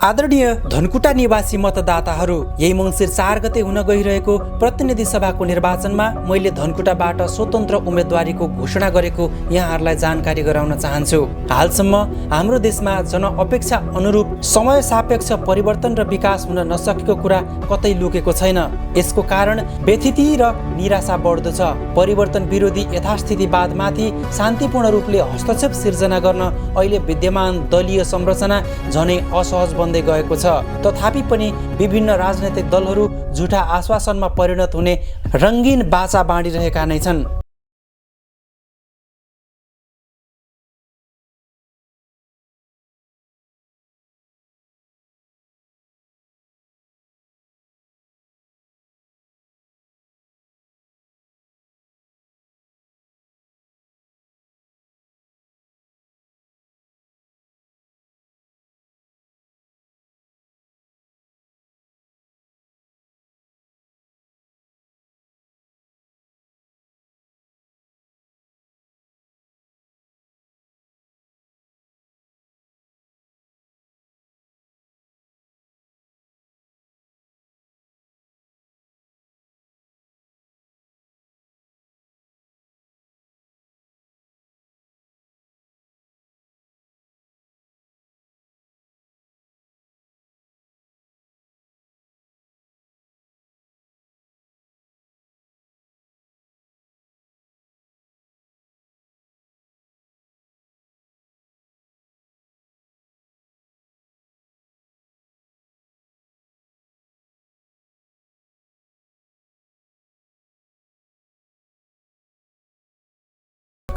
आदरणीय धनकुटा निवासी मतदाताहरू, यही मङ्सिर 4 गते हुन गइरहेको प्रतिनिधि सभाको निर्वाचनमा मैले धनकुटाबाट स्वतन्त्र उम्मेदवारीको घोषणा गरेको यहाँहरूलाई जानकारी गराउन चाहन्छु। हालसम्म हाम्रो देशमा जनअपेक्षा अनुरूप समय सापेक्ष परिवर्तन र विकास हुन नसकेको कुरा कतै लुकेको छैन। यसको कारण व्यथिति र निराशा बढ्दो छ। परिवर्तन विरोधी यथास्थितिवादमाथि शान्तिपूर्ण रूपले हस्तक्षेप सिर्जना गर्न अहिले विद्यमान दलीय संरचना झनै असहज बन्दै गएको छ। तथापि पनि विभिन्न राजनैतिक दलहरू झुटा आश्वासनमा परिणत हुने रङ्गीन बाचा बाँडिरहेका नै छन्।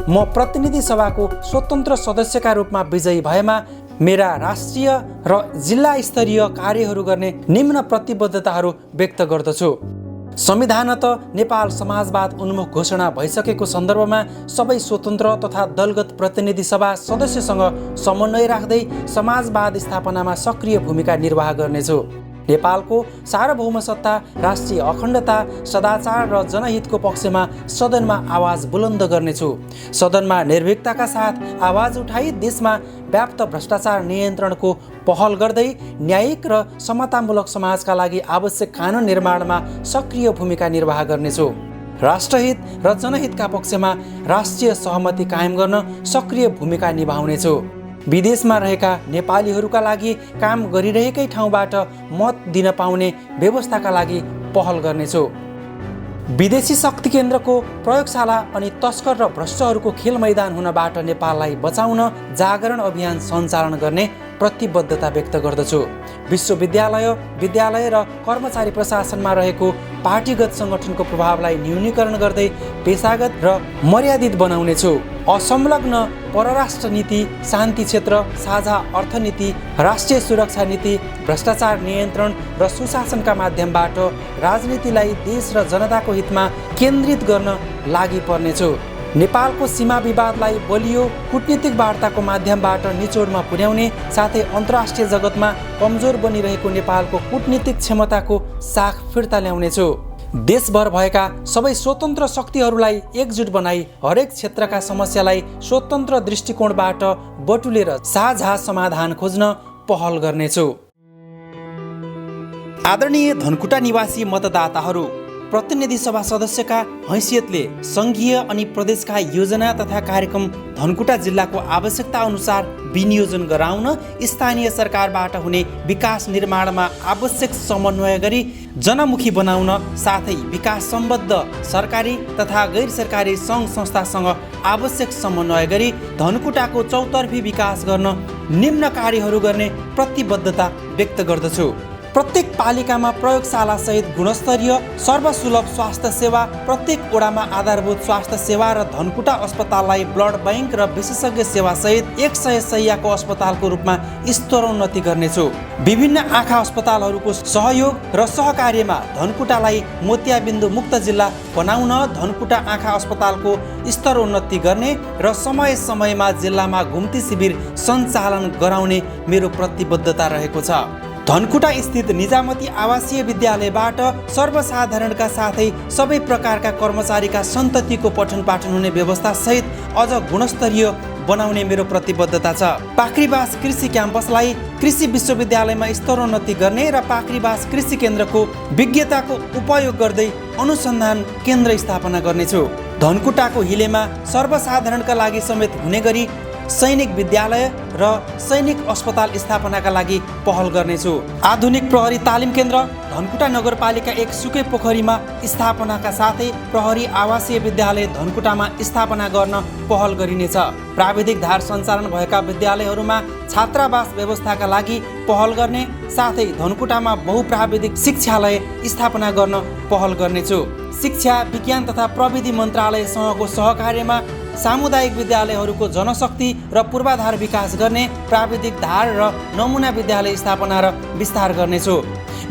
म प्रतिनिधि सभाको स्वतन्त्र सदस्यका रूपमा विजयी भएमा मेरा राष्ट्रिय र जिल्ला स्तरीय कार्यहरू गर्ने निम्न प्रतिबद्धताहरू व्यक्त गर्दछु। संविधानत नेपाल समाजवाद उन्मुख घोषणा भइसकेको सन्दर्भमा सबै स्वतन्त्र तथा दलगत प्रतिनिधि सभा सदस्यसँग समन्वय राख्दै समाजवाद स्थापनामा सक्रिय भूमिका निर्वाह गर्नेछु। नेपालको सार्वभौम सत्ता, राष्ट्रिय अखण्डता, सदाचार र जनहितको पक्षमा सदनमा आवाज बुलन्द गर्नेछु। सदनमा निर्भीकताका साथ आवाज उठाई देशमा व्याप्त भ्रष्टाचार नियन्त्रणको पहल गर्दै न्यायिक र समतामूलक समाजका लागि आवश्यक कानुन निर्माणमा सक्रिय भूमिका निर्वाह गर्नेछु। राष्ट्रहित र जनहितका पक्षमा राष्ट्रिय सहमति कायम गर्न सक्रिय भूमिका निभाउनेछु। विदेशमा रहेका नेपालीहरूका लागि काम गरिरहेकै ठाउँबाट मत दिन पाउने व्यवस्थाका लागि पहल गर्नेछु। विदेशी शक्ति केन्द्रको प्रयोगशाला अनि तस्कर र भ्रष्टहरूको खेल मैदान हुनबाट नेपाललाई बचाउन जागरण अभियान सञ्चालन गर्ने प्रतिबद्धता व्यक्त गर्दछु। विश्वविद्यालय, विद्यालय र कर्मचारी प्रशासनमा रहेको पार्टीगत सङ्गठनको प्रभावलाई न्यूनीकरण गर्दै पेशागत र मर्यादित बनाउनेछु। असंलग्न परराष्ट्र नीति, शान्ति क्षेत्र, साझा अर्थनीति, राष्ट्रिय सुरक्षा नीति, भ्रष्टाचार नियन्त्रण र सुशासनका माध्यमबाट राजनीतिलाई देश र जनताको हितमा केन्द्रित गर्न लागि पर्नेछु। नेपालको सीमा विवादलाई बलियो कूटनीतिक वार्ताको माध्यमबाट निचोडमा पुर्याउने साथै अन्तर्राष्ट्रिय जगतमा कमजोर बनिरहेको नेपालको कूटनीतिक क्षमताको साख फिर्ता ल्याउनेछु। देशभर भएका सबै स्वतन्त्र शक्तिहरूलाई एकजुट बनाई हरेक क्षेत्रका समस्यालाई स्वतन्त्र दृष्टिकोणबाट बटुलेर साझा समाधान खोज्न पहल गर्नेछु। आदरणीय धनकुटा निवासी मतदाताहरू, प्रतिनिधि सभा सदस्यका हैसियतले सङ्घीय अनि प्रदेशका योजना तथा कार्यक्रम धनकुटा जिल्लाको आवश्यकता अनुसार विनियोजन गराउन स्थानीय सरकारबाट हुने विकास निर्माणमा आवश्यक समन्वय गरी जनमुखी बनाउन साथै विकास सम्बद्ध सरकारी तथा गैर सरकारी सङ्घ संस्थासँग आवश्यक समन्वय गरी धनकुटाको चौतर्फी विकास गर्न निम्न कार्यहरू गर्ने प्रतिबद्धता व्यक्त गर्दछु। प्रत्येक पालिकामा प्रयोगशाला सहित गुणस्तरीय सर्वसुलभ स्वास्थ्य सेवा, प्रत्येक वडामा आधारभूत स्वास्थ्य सेवा र धनकुटा अस्पताललाई ब्लड बैंक र विशेषज्ञ सेवा सहित 100 शैय्याको अस्पतालको रूपमा स्तरोन्नति गर्नेछु। विभिन्न आँखा अस्पतालहरूको सहयोग र सहकार्यमा धनकुटालाई मोतियाबिन्दु मुक्त जिल्ला बनाउन धनकुटा आँखा अस्पतालको स्तरोन्नति गर्ने र समय समयमा जिल्लामा घुम्ती शिविर सञ्चालन गराउने मेरो प्रतिबद्धता रहेको छ। धनकुटा स्थित निजामती आवासीय विद्यालयबाट सर्वसाधारणका साथै सबै प्रकारका कर्मचारीका सन्ततिको पठन पाठन हुने व्यवस्था सहित अझ गुणस्तरीय बनाउने मेरो प्रतिबद्धता छ। पाखरीबास कृषि क्याम्पसलाई कृषि विश्वविद्यालयमा स्तरोन्नति गर्ने र पाखरीबास कृषि केन्द्रको विज्ञताको उपयोग गर्दै अनुसन्धान केन्द्र स्थापना गर्नेछु। धनकुटाको हिलेमा सर्वसाधारणका लागि समेत हुने गरी सैनिक विद्यालय र सैनिक अस्पताल स्थापनाका लागि पहल गर्नेछु। आधुनिक प्रहरी तालिम केन्द्र धनकुटा नगरपालिका 1 सुके पोखरीमा स्थापनाका साथै प्रहरी आवासीय विद्यालय धनकुटामा स्थापना गर्न पहल गरिनेछ। प्राविधिक धार सञ्चालन भएका विद्यालयहरूमा छात्रावास व्यवस्थाका लागि पहल गर्ने साथै धनकुटामा बहुप्राविधिक शिक्षालय स्थापना गर्न पहल गर्नेछु। शिक्षा विज्ञान तथा प्रविधि मन्त्रालयसँगको सहकार्यमा सामुदायिक विद्यालयहरूको जनशक्ति र पूर्वाधार विकास गर्ने प्राविधिक धार र नमुना विद्यालय स्थापना र विस्तार गर्नेछु।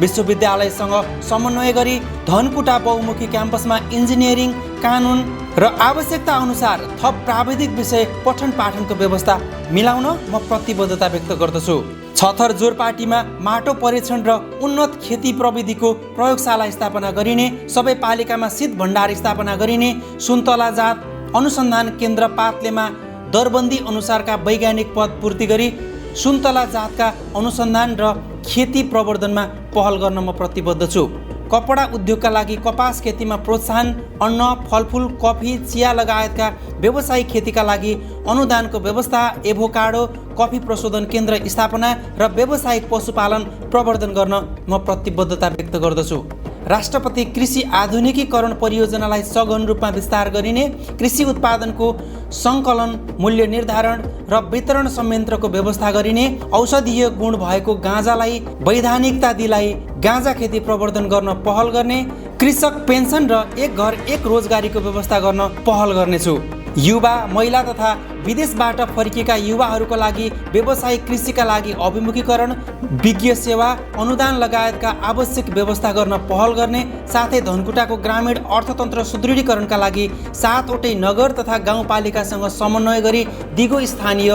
विश्वविद्यालयसँग समन्वय गरी धनकुटा बहुमुखी क्याम्पसमा इन्जिनियरिङ, कानुन र आवश्यकता अनुसार थप प्राविधिक विषय पठन पाठनको व्यवस्था मिलाउन म प्रतिबद्धता व्यक्त गर्दछु। छथर जोरपाटीमा माटो परीक्षण र उन्नत खेती प्रविधिको प्रयोगशाला स्थापना गरिने, सबै पालिकामा शीत भण्डार स्थापना गरिने, सुन्तला जात अनुसन्धान केन्द्र पातलेमा दरबन्दी अनुसारका वैज्ञानिक पद पूर्ति गरी सुन्तला जातका अनुसन्धान र खेती प्रवर्धनमा पहल गर्न म प्रतिबद्ध छु। कपडा उद्योगका लागि कपास खेतीमा प्रोत्साहन, अन्न, फलफुल, कफी, चिया लगायतका व्यावसायिक खेतीका लागि अनुदानको व्यवस्था, एभोकाडो कफी प्रशोधन केन्द्र स्थापना र व्यावसायिक पशुपालन प्रवर्धन गर्न म प्रतिबद्धता व्यक्त गर्दछु। राष्ट्रपति कृषि आधुनिकीकरण परियोजनालाई सघन रूपमा विस्तार गरिने, कृषि उत्पादनको सङ्कलन, मूल्य निर्धारण र वितरण संयन्त्रको व्यवस्था गरिने, औषधीय गुण भएको गाँजालाई वैधानिकता दिलाई गाँजा खेती प्रवर्धन गर्न पहल गर्ने, कृषक पेन्सन र एक घर एक रोजगारीको व्यवस्था गर्न पहल गर्नेछु। युवा, महिला तथा विदेशबाट फर्किएका युवाहरूका लागि व्यावसायिक कृषिका लागि अभिमुखीकरण, विज्ञ सेवा, अनुदान लगायतका आवश्यक व्यवस्था गर्न पहल गर्ने साथै धनकुटाको ग्रामीण अर्थतन्त्र सुदृढीकरणका लागि 7वटै नगर तथा गाउँपालिकासँग समन्वय गरी दिगो स्थानीय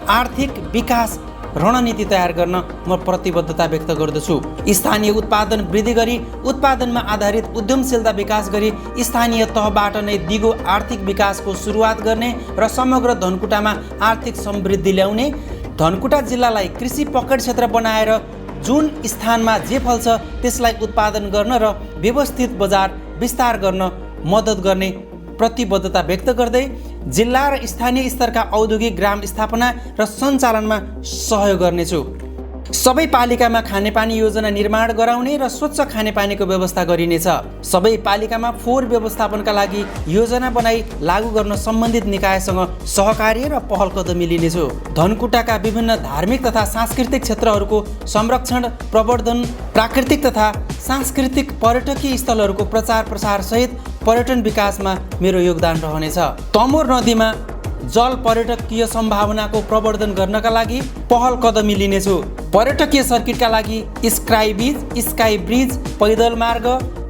आर्थिक विकास रणनीति तयार गर्न म प्रतिबद्धता व्यक्त गर्दछु। स्थानीय उत्पादन वृद्धि गरी उत्पादनमा आधारित उद्यमशीलता विकास गरी स्थानीय तहबाट नै दिगो आर्थिक विकासको सुरुवात गर्ने र समग्र धनकुटामा आर्थिक समृद्धि ल्याउने, धनकुटा जिल्लालाई कृषि पकड क्षेत्र बनाएर जुन स्थानमा जे फल्छ त्यसलाई उत्पादन गर्न र व्यवस्थित बजार विस्तार गर्न मद्दत गर्ने प्रतिबद्धता व्यक्त गर्दै जिल्ला र स्थानीय स्तरका औद्योगिक ग्राम स्थापना र सञ्चालनमा सहयोग गर्नेछु। सबै पालिकामा खानेपानी योजना निर्माण गराउने र स्वच्छ खानेपानीको व्यवस्था गरिनेछ। सबै पालिकामा फोहोर व्यवस्थापनका लागि योजना बनाई लागू गर्न सम्बन्धित निकायसँग सहकार्य र पहल कदमी लिनेछु। धनकुटाका विभिन्न धार्मिक तथा सांस्कृतिक क्षेत्रहरूको संरक्षण, प्रवर्धन, प्राकृतिक तथा सांस्कृतिक पर्यटकीय स्थलहरूको प्रचार प्रसार सहित पर्यटन विकासमा मेरो योगदान रहनेछ। तमोर नदीमा जल पर्यटकीय सम्भावनाको प्रवर्धन गर्नका लागि पहल कदमी लिनेछु। पर्यटकीय सर्किटका लागि स्काई ब्रिज, पैदल मार्ग,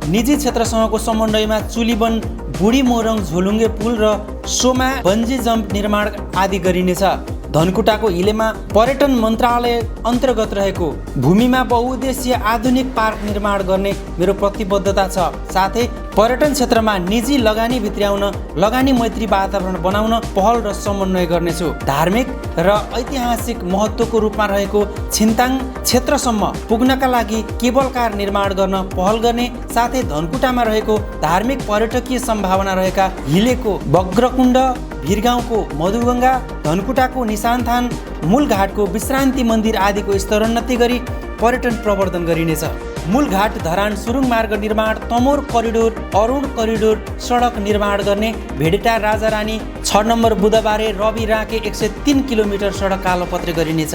निजी क्षेत्रसँगको समन्वयमा चुलीवन, बुढी मोरङ झोलुङ्गे पुल र सोमा बन्जी जम्प निर्माण आदि गरिनेछ। धनकुटाको हिलेमा पर्यटन मन्त्रालय अन्तर्गत रहेको भूमिमा बहुउद्देश्य आधुनिक पार्क निर्माण गर्ने मेरो प्रतिबद्धता छ। साथै पर्यटन क्षेत्रमा निजी लगानी भित्र्याउन लगानी मैत्री वातावरण बनाउन पहल र समन्वय गर्नेछु। धार्मिक र ऐतिहासिक महत्त्वको रूपमा रहेको छिन्ताङ क्षेत्रसम्म पुग्नका लागि केबल कार निर्माण गर्न पहल गर्ने साथै धनकुटामा रहेको धार्मिक पर्यटकीय सम्भावना रहेका हिलेको बग्रकुण्ड, भिरगाउँको मधुगङ्गा, धनकुटाको निशानथान, मूलघाटको विश्रान्ति मन्दिर आदिको स्तरोन्नति गरी पर्यटन प्रवर्धन गरिनेछ। मूलघाट धरान सुरुङ मार्ग निर्माण, तमोर करिडोर, अरुण करिडोर सडक निर्माण गर्ने, भेडेटा राजारानी 6 नम्बर बुधबारे रवि राँके 103 किलोमिटर सडक कालोपत्रे गरिनेछ।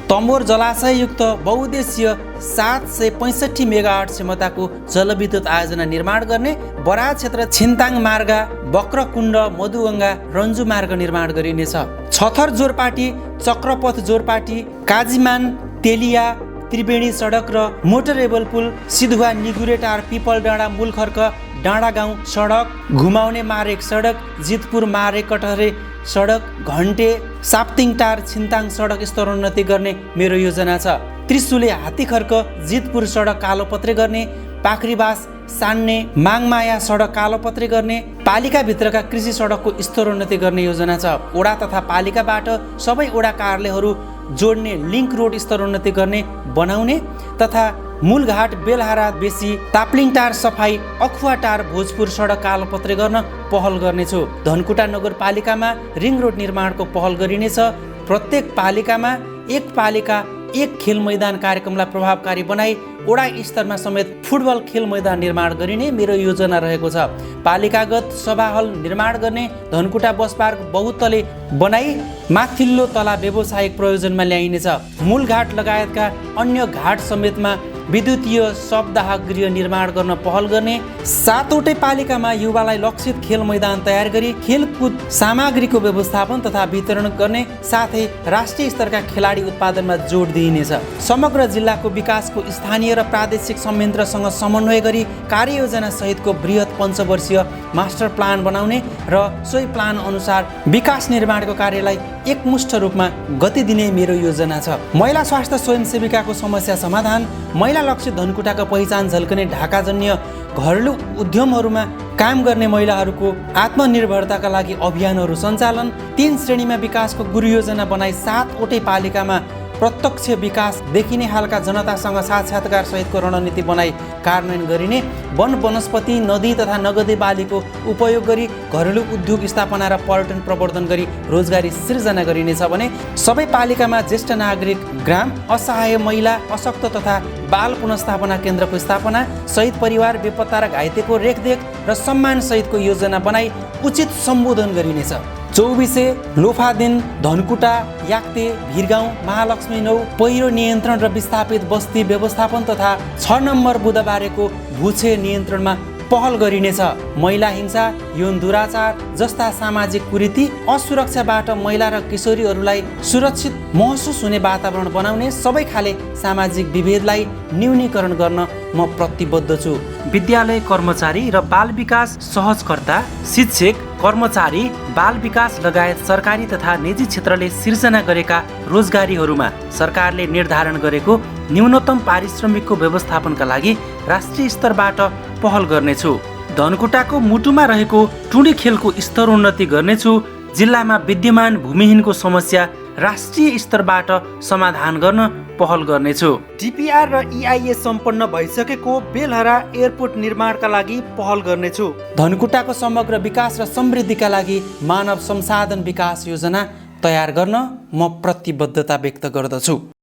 तमोर जलाशययुक्त बहुउद्देश्य 765 मेगावाट क्षमताको जलविद्युत आयोजना निर्माण गर्ने, बराज क्षेत्र छिन्ताङ मार्ग, बक्रकुण्ड, मधुगङ्गा, रन्जु मार्ग निर्माण गरिनेछ। छथर जोरपाटी, चक्रपथ जोरपाटी, काजीमान, तेलिया, त्रिवेणी सडक र मोटरेबल पुल, सिधुवा निगुरेटार, पिपल डाँडा, मूलखर्क, डाँडा गाउँ सडक, घुमाउने मारेक सडक, जितपुर मारेक कटहरे सडक, घन्टे, साप्तिङटार, छिन्ताङ सडक स्तरोन्नति गर्ने मेरो योजना छ। त्रिशुले हात्तीखर्क, जितपुर सडक कालोपत्रे गर्ने, पाखरीबास सान्ने माङमाया सडक कालोपत्री गर्ने, पालिकाभित्रका कृषि सडकको स्तरोन्नति गर्ने योजना छ। वडा तथा पालिकाबाट सबै वडा कार्यालयहरू जोड्ने लिङ्क रोड स्तरोन्नति गर्ने बनाउने तथा मूलघाट बेलहारा बेसी ताप्लिङटार सफाई अखुवाटार भोजपुर सडक कालोपत्री गर्न पहल गर्नेछु। धनकुटा नगरपालिकामा रिङ रोड निर्माणको पहल गरिनेछ। प्रत्येक पालिकामा एक पालिका एक खेल मैदान कार्यक्रमलाई प्रभावकारी बनाई वडा स्तरमा समेत फुटबल खेल मैदान निर्माण गरिने मेरो योजना रहेको छ। पालिकागत सभा हल निर्माण गर्ने, धनकुटा बस पार्क बहुतले बनाई माथिल्लो तला व्यावसायिक प्रयोजनमा ल्याइनेछ। मूलघाट लगायतका अन्य घाट समेतमा विद्युतीय शवदाह गृह निर्माण गर्न पहल गर्ने। 7वटै पालिकामा युवालाई लक्षित खेल मैदान तयार गरी खेलकुद सामग्रीको व्यवस्थापन तथा वितरण गर्ने साथै राष्ट्रिय स्तरका खेलाडी उत्पादनमा जोड दिइनेछ। समग्र जिल्लाको विकासको स्थानीय र प्रादेशिक संयन्त्रसँग समन्वय गरी कार्ययोजना सहितको बृहत पञ्चवर्षीय मास्टर प्लान बनाउने र सोही प्लान अनुसार विकास निर्माणको कार्यलाई एकमुष्ट रूपमा गति दिने मेरो योजना छ। महिला स्वास्थ्य स्वयंसेविकाको समस्या समाधान, महिला लक्षित धनकुटाको पहिचान झल्कने ढाकाजन्य घरेलु उद्यमहरूमा काम गर्ने महिलाहरूको आत्मनिर्भरताका लागि अभियानहरू सञ्चालन, 3 श्रेणीमा विकासको गुरु योजना बनाई 7वटै पालिकामा प्रत्यक्ष विकास देखिने खालका जनतासँग साक्षात्कार सहितको रणनीति बनाई कार्यान्वयन गरिने, वन वनस्पति नदी तथा नगदे बालीको उपयोग गरी घरेलु उद्योग स्थापना र पर्यटन प्रवर्धन गरी रोजगारी सिर्जना गरिनेछ भने सबै पालिकामा ज्येष्ठ नागरिक ग्राम, असहाय महिला, अशक्त तथा बाल पुनर्स्थापना केन्द्रको स्थापना, शहीद परिवार बेपत्ता र घाइतेको रेखदेख र सम्मान सहितको योजना बनाई उचित सम्बोधन गरिनेछ। 24 लोफादिन धनकुटा याक्ते भिरगाउँ महालक्ष्मी 9 पहिरो नियन्त्रण र विस्थापित बस्ती व्यवस्थापन तथा 6 नम्बर बुधबारेको भुछे नियन्त्रणमा पहल गरिनेछ। महिला हिंसा, यौन दुराचार जस्ता सामाजिक कुरीति, असुरक्षाबाट महिला र किशोरीहरूलाई सुरक्षित महसुस हुने वातावरण बनाउने, सबै खाले सामाजिक विभेदलाई न्यूनीकरण गर्न म प्रतिबद्ध छु। विद्यालय कर्मचारी र बाल विकास सहजकर्ता, शिक्षक, कर्मचारी, बाल विकास लगायत सरकारी तथा निजी क्षेत्रले सिर्जना गरेका रोजगारीहरूमा सरकारले निर्धारण गरेको न्यूनतम पारिश्रमिकको व्यवस्थापनका लागि राष्ट्रिय स्तरबाट पहल गर्नेछु। धनकुटाको मुटुमा रहेको टुँडी खेलको स्तरोन्नति गर्नेछु। जिल्लामा विद्यमान भूमिहीनको समस्या राष्ट्रिय स्तरबाट समाधान गर्न पहल गर्नेछु। डिपिआर र EIA सम्पन्न भइसकेको बेलहरा एयरपोर्ट निर्माणका लागि पहल गर्नेछु। धनकुटाको समग्र विकास र समृद्धिका लागि मानव संसाधन विकास योजना तयार गर्न म प्रतिबद्धता व्यक्त गर्दछु।